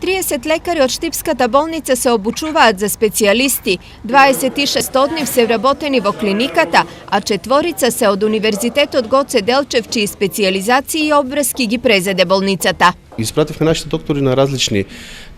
30 лекари од Штипската болница се обучуваат за специјалисти, 26 од нив се вработени во клиниката, а 4 се од Универзитетот Гоце Делчев, чии специјализации и обврски ги презеде болницата. Испративме нашите доктори на различни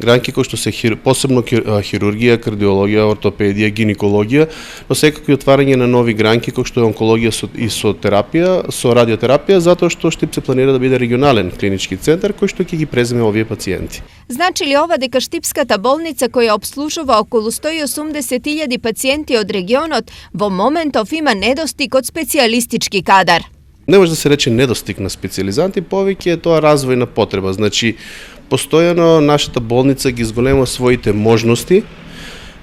гранки кои што се посебно хирургија, кардиологија, ортопедија, гинекологија, но секако и отварање на нови гранки кои што е онкологија и со терапија, со радиотерапија, затоа што Штип се планира да биде регионален клинички центар кој што ќе ги преземе овие пациенти. Значи ли ова дека Штипската болница која обслужува околу 180.000 пациенти од регионот во моментов има недостиг од специјалистички кадар? Не може да се рече недостиг на специјализанти, повеќе е тоа развојна потреба. Значи, постојано нашата болница ги зголема своите можности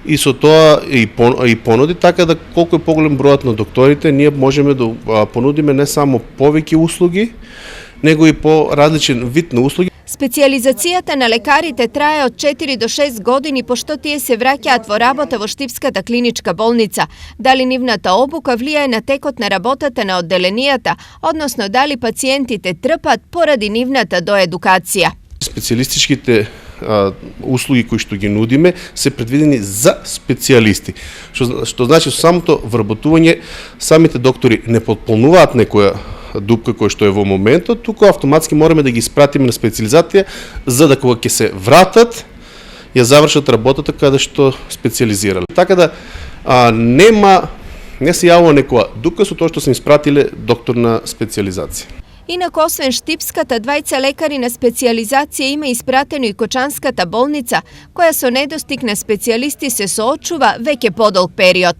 и со тоа и понуди, така да колку е поголем бројот на докторите, ние можеме да понудиме не само повеќе услуги, него и по различен вид на услуги. Специјализацијата на лекарите трае од 4 до 6 години, пошто тие се враќаат во работа во Штипската клиничка болница. Дали нивната обука влијае на текот на работата на одделенијата, односно дали пациентите трпат поради нивната доедукација. Специјалистичките услуги кои што ги нудиме се предвидени за специјалисти. Што значи со самото вработување самите доктори не потполнуваат некоја дупка која што е во моментот, туку автоматски мораме да ги испратиме на специјализација за да кога ќе се вратат ја завршат работата каде што специјализирале. Така да не се јавува некоја дупка со тоа што се испратиле доктор на специјализација. Инаку, освен Штипската, 2 лекари на специјализација има испратено и Кочанската болница, која со недостиг на специјалисти се соочува веќе подолг период.